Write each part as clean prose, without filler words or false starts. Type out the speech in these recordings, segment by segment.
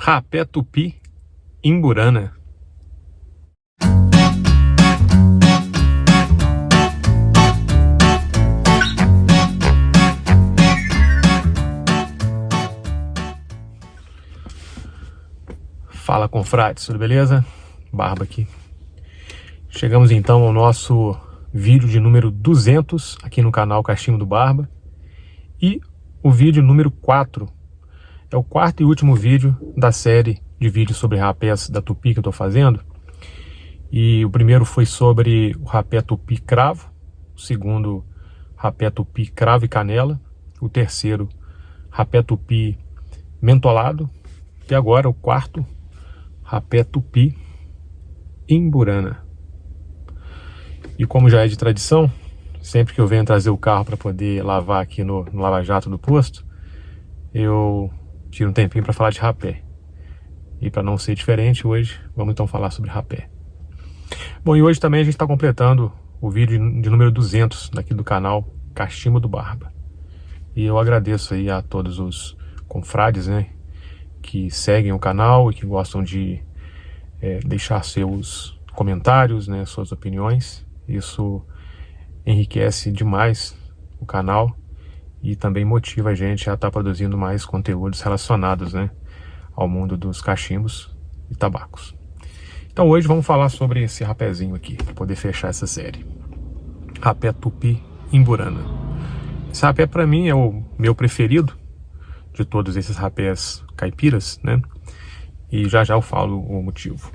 Rapé tupi, imburana. Fala, confrades, tudo beleza? Barba aqui. Chegamos então ao nosso vídeo de número 200 aqui no canal Cachimbo do Barba. E o vídeo número 4 é o quarto e último vídeo da série de vídeos sobre rapés da tupi que eu estou fazendo. E o primeiro foi sobre o rapé tupi cravo, o segundo rapé tupi cravo e canela, o terceiro rapé tupi mentolado e agora o quarto rapé tupi imburana. E como já é de tradição, sempre que eu venho trazer o carro para poder lavar aqui no lava-jato do posto, eu tiro um tempinho para falar de rapé. E para não ser diferente, hoje vamos então falar sobre rapé. Bom, e hoje também a gente está completando o vídeo de número 200 daqui do canal Cachimbo do Barba. E eu agradeço aí a todos os confrades, né, que seguem o canal e que gostam de deixar seus comentários, né, suas opiniões. Isso enriquece demais o canal e também motiva a gente a estar produzindo mais conteúdos relacionados, né, ao mundo dos cachimbos e tabacos. Então hoje vamos falar sobre esse rapézinho aqui, para poder fechar essa série. Rapé tupi imburana. Esse rapé para mim é o meu preferido de todos esses rapés caipiras, né? E já já eu falo o motivo.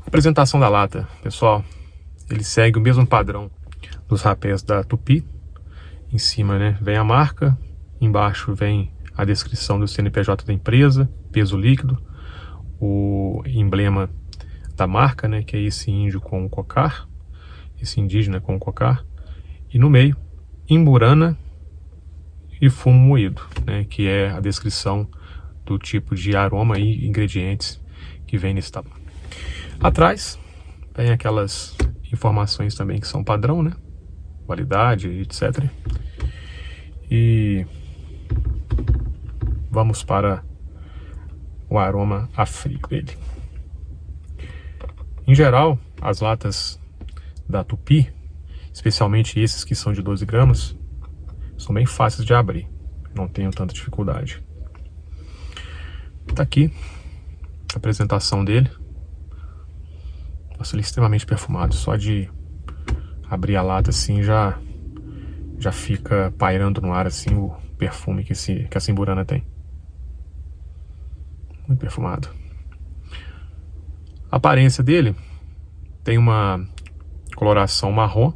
Apresentação da lata, pessoal. Ele segue o mesmo padrão dos rapés da tupi. Em cima, né, vem a marca, embaixo vem a descrição do CNPJ da empresa, peso líquido, o emblema da marca, né, que é esse índio com o cocar, esse indígena com o cocar, e no meio, imburana e fumo moído, né, que é a descrição do tipo de aroma e ingredientes que vem nesse tabaco. Atrás tem aquelas informações também que são padrão, né, validade, etc. E vamos para o aroma a frio dele. Em geral, as latas da tupi, especialmente esses que são de 12 gramas, são bem fáceis de abrir, não tenho tanta dificuldade. Tá aqui a apresentação dele. Nossa, ele é extremamente perfumado, só de abrir a lata assim já fica pairando no ar assim o perfume que essa imburana tem. Muito perfumado. A aparência dele tem uma coloração marrom,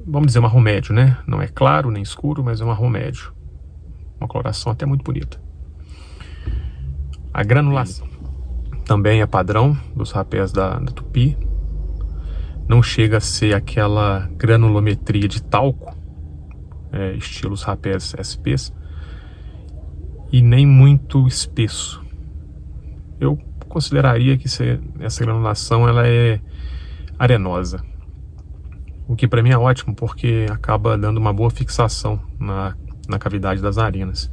vamos dizer marrom médio, né? Não é claro nem escuro, mas é um marrom médio. Uma coloração até muito bonita. A granulação também é padrão dos rapés da tupi. Não chega a ser aquela granulometria de talco, estilos rapés SPs, e nem muito espesso. Eu consideraria que essa granulação ela é arenosa, o que para mim é ótimo, porque acaba dando uma boa fixação na cavidade das narinas.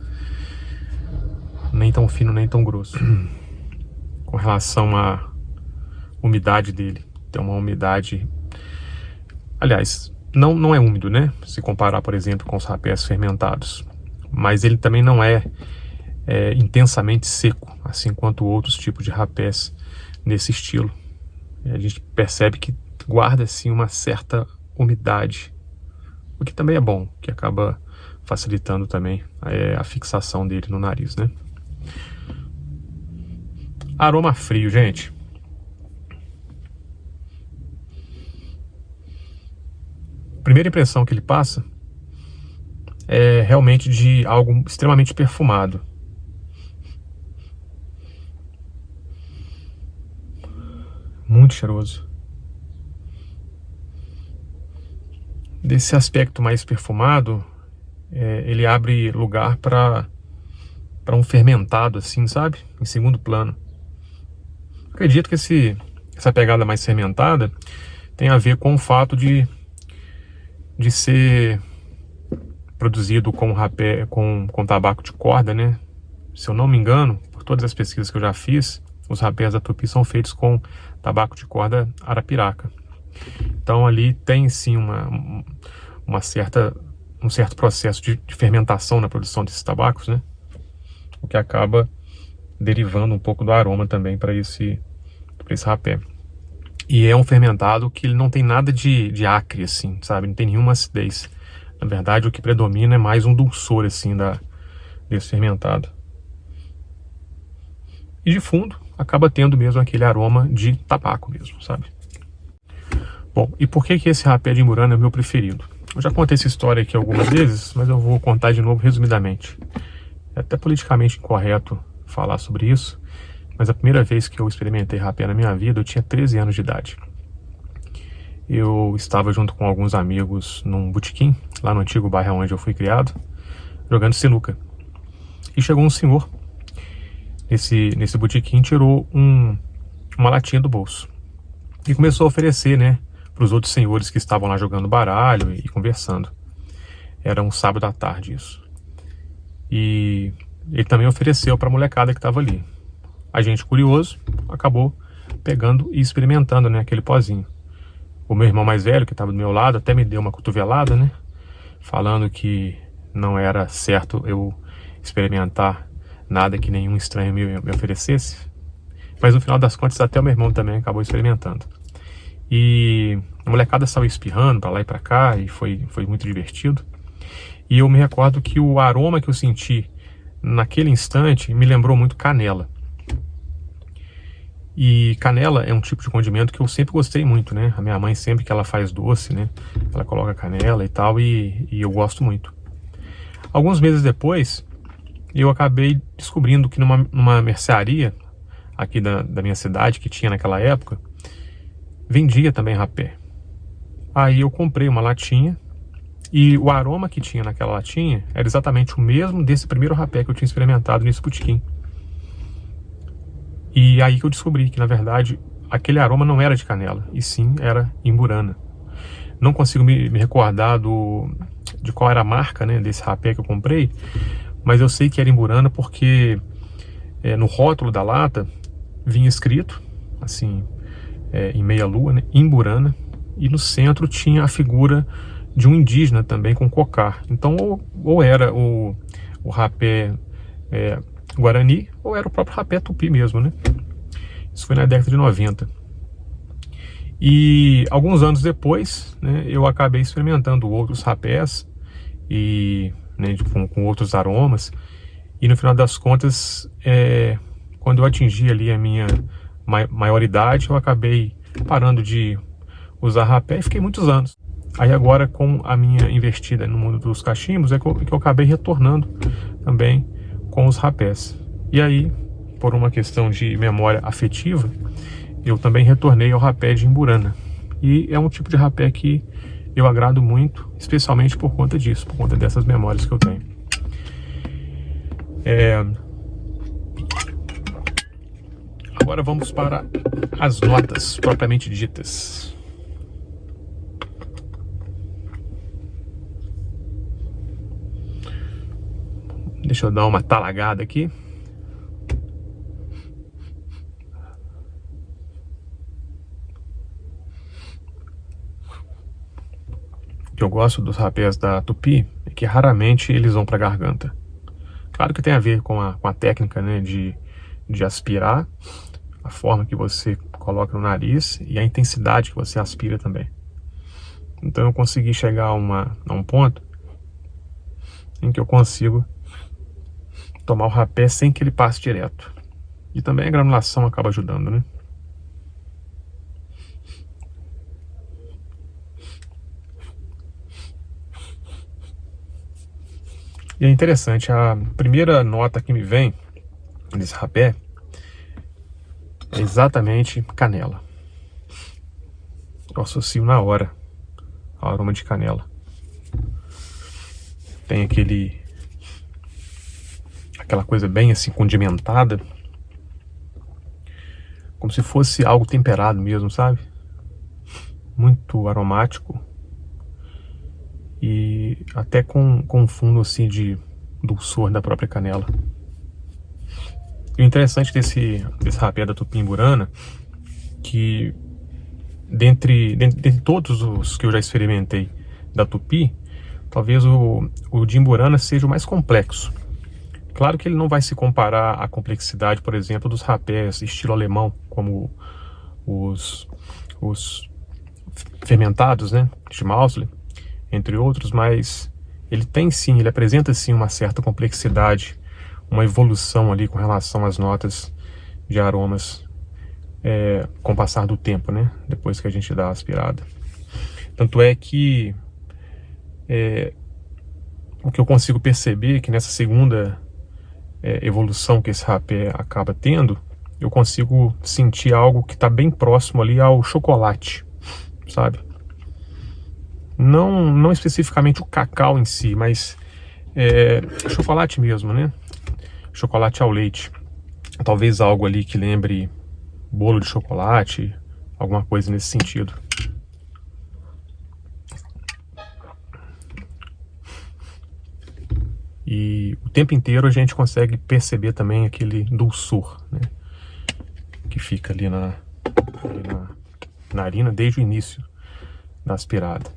Nem tão fino, nem tão grosso. Com relação à umidade dele, tem uma umidade, aliás, não é úmido, né? Se comparar, por exemplo, com os rapés fermentados, mas ele também não é intensamente seco, assim quanto outros tipos de rapés nesse estilo. A gente percebe que guarda assim uma certa umidade, o que também é bom, que acaba facilitando também a fixação dele no nariz, né? Aroma frio, gente. Primeira impressão que ele passa é realmente de algo extremamente perfumado. Muito cheiroso. Desse aspecto mais perfumado, ele abre lugar para um fermentado, assim, sabe? Em segundo plano. Acredito que essa pegada mais fermentada tem a ver com o fato de ser produzido com rapé, com tabaco de corda, né? se eu não me engano, por todas as pesquisas que eu já fiz, os rapés da Tupi são feitos com tabaco de corda arapiraca. Então ali tem sim um certo processo de fermentação na produção desses tabacos, né? O que acaba derivando um pouco do aroma também para esse rapé. E é um fermentado que ele não tem nada de acre, assim, sabe? Não tem nenhuma acidez. Na verdade, o que predomina é mais um dulçor, assim, desse fermentado. E de fundo, acaba tendo mesmo aquele aroma de tabaco mesmo, sabe? Bom, e por que esse rapé de Imburana é o meu preferido? Eu já contei essa história aqui algumas vezes, mas eu vou contar de novo resumidamente. É até politicamente incorreto falar sobre isso, mas a primeira vez que eu experimentei rapé na minha vida, eu tinha 13 anos de idade. Eu estava junto com alguns amigos num botequim, lá no antigo bairro onde eu fui criado, jogando sinuca. E chegou um senhor, nesse botequim, tirou uma latinha do bolso e começou a oferecer, né, para os outros senhores que estavam lá jogando baralho e conversando. Era um sábado à tarde isso. E ele também ofereceu para a molecada que estava ali. A gente, curioso, acabou pegando e experimentando, né, aquele pozinho. O meu irmão mais velho, que estava do meu lado, até me deu uma cotovelada, né, falando que não era certo eu experimentar nada que nenhum estranho me oferecesse. Mas no final das contas, até o meu irmão também acabou experimentando. E a molecada saiu espirrando para lá e para cá, e foi muito divertido. E eu me recordo que o aroma que eu senti naquele instante me lembrou muito canela. E canela é um tipo de condimento que eu sempre gostei muito, né? A minha mãe, sempre que ela faz doce, né, ela coloca canela e tal, e eu gosto muito. Alguns meses depois, eu acabei descobrindo que numa mercearia aqui da minha cidade, que tinha naquela época, vendia também rapé. Aí eu comprei uma latinha, e o aroma que tinha naquela latinha era exatamente o mesmo desse primeiro rapé que eu tinha experimentado nesse botequim. E aí que eu descobri que, na verdade, aquele aroma não era de canela, e sim era imburana. Não consigo me recordar de qual era a marca, né, desse rapé que eu comprei, mas eu sei que era imburana porque no rótulo da lata vinha escrito, assim, em meia lua, né, imburana, e no centro tinha a figura de um indígena também com cocar. Então ou era o rapé Guarani, ou era o próprio rapé Tupi mesmo, né? Isso foi na década de 90. E alguns anos depois, né, eu acabei experimentando outros rapés, e, né, com outros aromas, e no final das contas, quando eu atingi ali a minha maioridade, eu acabei parando de usar rapé e fiquei muitos anos. Aí agora, com a minha investida no mundo dos cachimbos, que eu acabei retornando também com os rapés. E aí, por uma questão de memória afetiva, eu também retornei ao rapé de Imburana. E é um tipo de rapé que eu agrado muito, especialmente por conta disso, por conta dessas memórias que eu tenho. Agora vamos para as notas propriamente ditas. Deixa eu dar uma talagada aqui. O que eu gosto dos rapés da Tupi é que raramente eles vão para a garganta. Claro que tem a ver com a técnica, né, de aspirar, a forma que você coloca no nariz e a intensidade que você aspira também. Então eu consegui chegar a um ponto em que eu consigo tomar o rapé sem que ele passe direto. E também a granulação acaba ajudando, né? E é interessante, a primeira nota que me vem desse rapé é exatamente canela. Eu associo na hora ao aroma de canela. Tem aquela coisa bem assim condimentada, como se fosse algo temperado mesmo, sabe? Muito aromático e até com um fundo assim de dulçor da própria canela. E o interessante desse rapé da Tupimburana, que dentre todos os que eu já experimentei da Tupi, talvez o de Imburana seja o mais complexo. Claro que ele não vai se comparar à complexidade, por exemplo, dos rapés estilo alemão, como os fermentados, né, de Mausli, entre outros, mas ele apresenta sim uma certa complexidade, uma evolução ali com relação às notas de aromas com o passar do tempo, né, depois que a gente dá a aspirada. Tanto é que o que eu consigo perceber é que nessa segunda evolução que esse rapé acaba tendo, eu consigo sentir algo que está bem próximo ali ao chocolate, sabe? Não especificamente o cacau em si, mas chocolate mesmo, né? Chocolate ao leite. Talvez algo ali que lembre bolo de chocolate, alguma coisa nesse sentido. E o tempo inteiro a gente consegue perceber também aquele dulçor, né, que fica ali na narina desde o início da aspirada.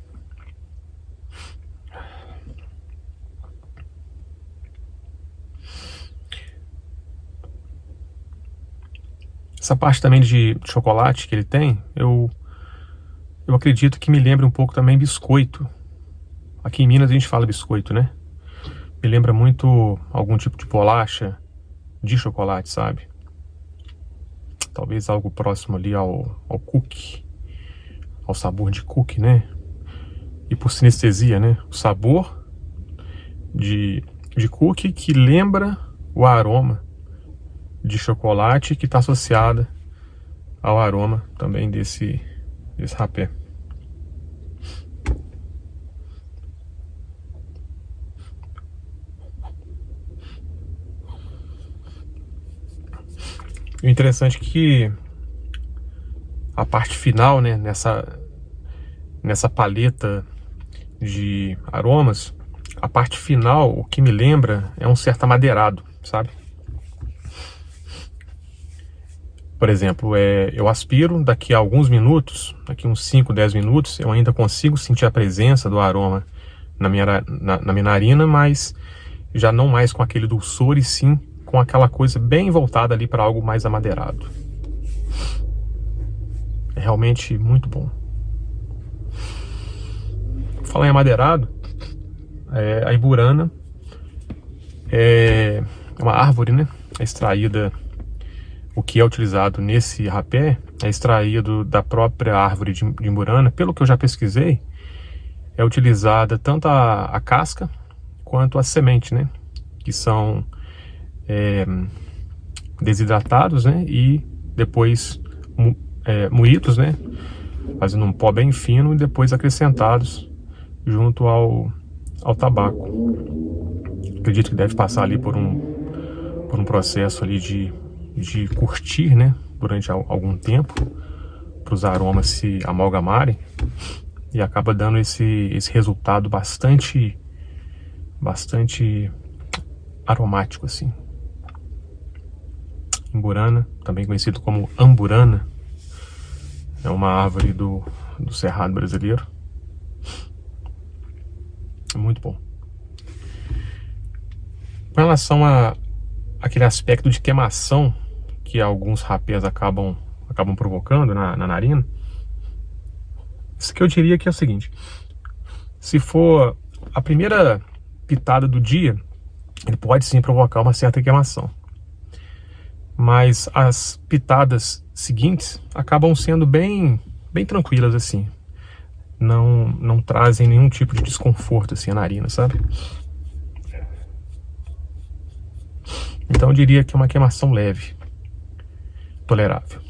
Essa parte também de chocolate que ele tem, eu acredito que me lembra um pouco também biscoito. Aqui em Minas a gente fala biscoito, né? Me lembra muito algum tipo de bolacha de chocolate, sabe? Talvez algo próximo ali ao cookie, ao sabor de cookie, né? E por sinestesia, né? O sabor de cookie que lembra o aroma de chocolate que está associada ao aroma também desse rapé. O interessante é que a parte final, né, nessa paleta de aromas, a parte final, o que me lembra é um certo amadeirado, sabe? Por exemplo, eu aspiro, daqui a alguns minutos, daqui uns 5, 10 minutos, eu ainda consigo sentir a presença do aroma na minha narina, mas já não mais com aquele dulçor, e sim com aquela coisa bem voltada ali para algo mais amadeirado. É realmente muito bom. Falar em amadeirado, a Imburana é uma árvore, né? É extraída, o que é utilizado nesse rapé é extraído da própria árvore de Imburana. Pelo que eu já pesquisei, é utilizada tanto a casca quanto a semente, né? Que são desidratados, né? E depois moídos, né? Fazendo um pó bem fino e depois acrescentados junto ao tabaco. Acredito que deve passar ali por um processo ali de curtir, né? Durante algum tempo, para os aromas se amalgamarem, e acaba dando esse resultado bastante aromático assim. Imburana, também conhecido como amburana, é uma árvore do Cerrado brasileiro. É muito bom. Com relação a aquele aspecto de queimação que alguns rapés acabam provocando na narina, isso que eu diria que é o seguinte: se for a primeira pitada do dia, ele pode sim provocar uma certa queimação, mas as pitadas seguintes acabam sendo bem tranquilas assim, não trazem nenhum tipo de desconforto assim à narina, sabe? Então eu diria que é uma queimação leve, tolerável.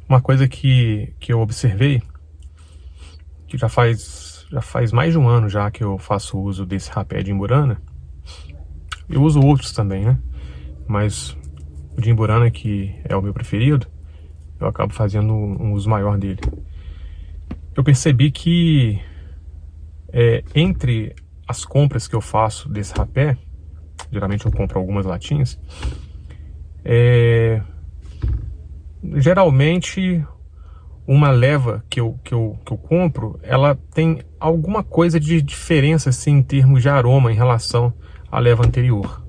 Uma coisa que eu observei, que já faz mais de um ano já que eu faço uso desse rapé de Imburana. Eu uso outros também, né? Mas o de Imburana, que é o meu preferido, eu acabo fazendo um uso maior dele. Eu percebi que entre as compras que eu faço desse rapé, Geralmente eu compro algumas latinhas. Geralmente uma leva que eu compro, ela tem alguma coisa de diferença assim, em termos de aroma em relação à leva anterior.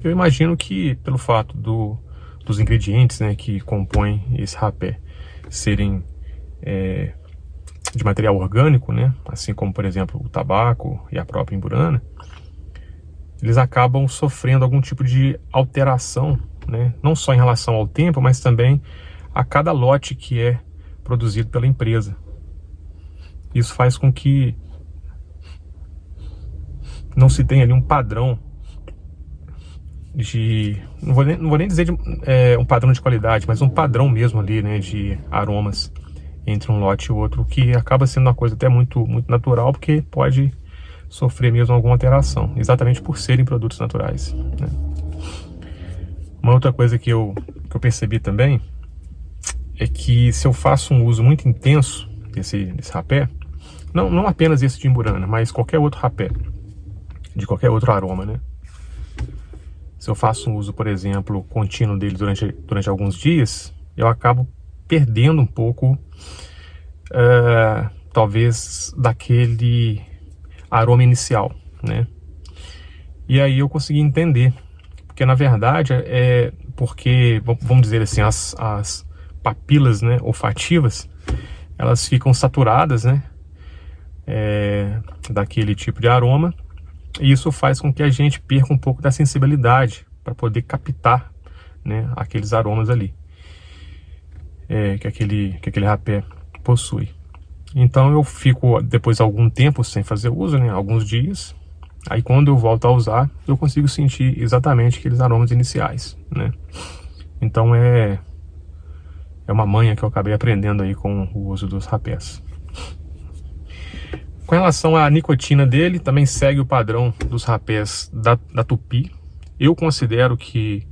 Eu imagino que pelo fato dos ingredientes, né, que compõem esse rapé serem de material orgânico, né, assim como por exemplo o tabaco e a própria imburana, eles acabam sofrendo algum tipo de alteração, né, não só em relação ao tempo, mas também a cada lote que é produzido pela empresa. Isso faz com que não se tenha ali um padrão não vou nem dizer um padrão de qualidade, mas um padrão mesmo ali, né, de aromas entre um lote e o outro, que acaba sendo uma coisa até muito natural, porque pode sofrer mesmo alguma alteração, exatamente por serem produtos naturais, né? Uma outra coisa que eu percebi também é que se eu faço um uso muito intenso desse rapé, não apenas esse de imburana, mas qualquer outro rapé, de qualquer outro aroma, né? Se eu faço um uso, por exemplo, contínuo dele durante alguns dias, eu acabo perdendo um pouco, talvez, daquele aroma inicial, né? E aí eu consegui entender, porque na verdade porque, vamos dizer assim, as papilas, né, olfativas, elas ficam saturadas, né, daquele tipo de aroma. E isso faz com que a gente perca um pouco da sensibilidade para poder captar, né, aqueles aromas ali que aquele rapé possui. Então eu fico depois de algum tempo sem fazer uso, né, alguns dias. Aí quando eu volto a usar, eu consigo sentir exatamente aqueles aromas iniciais, né? Então é uma manha que eu acabei aprendendo aí com o uso dos rapés. Com relação à nicotina dele, também segue o padrão dos rapés da Tupi. Eu considero que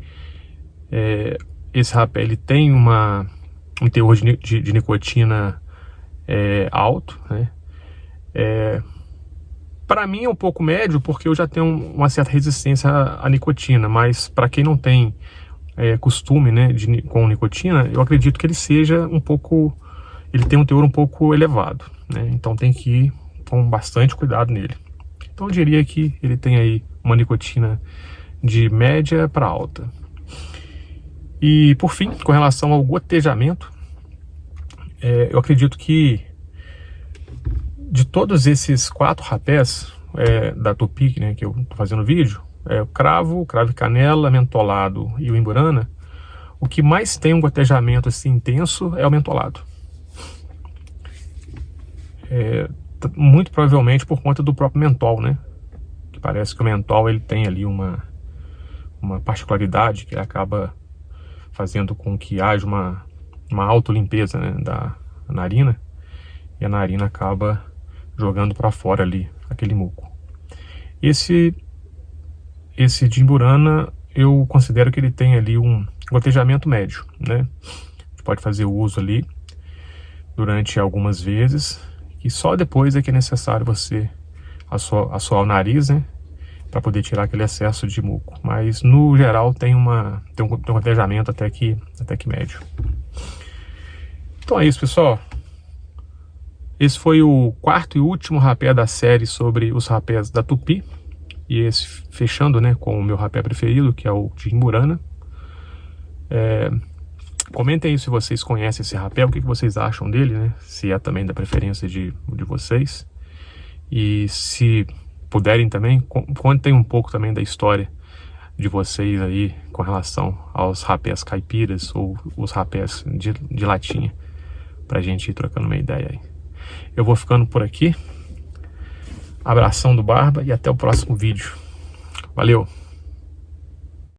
esse rapé ele tem um teor de nicotina alto, né? Para mim é um pouco médio, porque eu já tenho uma certa resistência à nicotina, mas para quem não tem costume, né, com nicotina, eu acredito que ele ele tem um teor um pouco elevado, né? Então tem que ir com bastante cuidado nele. Então eu diria que ele tem aí uma nicotina de média para alta. E por fim, com relação ao gotejamento, eu acredito que de todos esses 4 rapés da Tupi, né, que eu estou fazendo vídeo, o cravo e canela, mentolado e o imburana, o que mais tem um gotejamento assim intenso é o mentolado. Muito provavelmente por conta do próprio mentol, né? Que parece que o mentol ele tem ali uma particularidade que acaba fazendo com que haja uma autolimpeza, né, da narina, e a narina acaba jogando para fora ali aquele muco. Esse de imburana eu considero que ele tem ali um gotejamento médio, né? A gente pode fazer o uso ali durante algumas vezes, e só depois é que é necessário você assoar o nariz, né, para poder tirar aquele excesso de muco. Mas no geral tem um gotejamento até que médio. Então é isso, pessoal. Esse foi o 4º e último rapé da série sobre os rapés da Tupi. E esse fechando, né, com o meu rapé preferido, que é o de imburana. Comentem aí se vocês conhecem esse rapé, o que vocês acham dele, né? Se é também da preferência de vocês. E se puderem também, contem um pouco também da história de vocês aí com relação aos rapés caipiras ou os rapés de latinha, pra gente ir trocando uma ideia aí. Eu vou ficando por aqui. Abração do Barba e até o próximo vídeo. Valeu!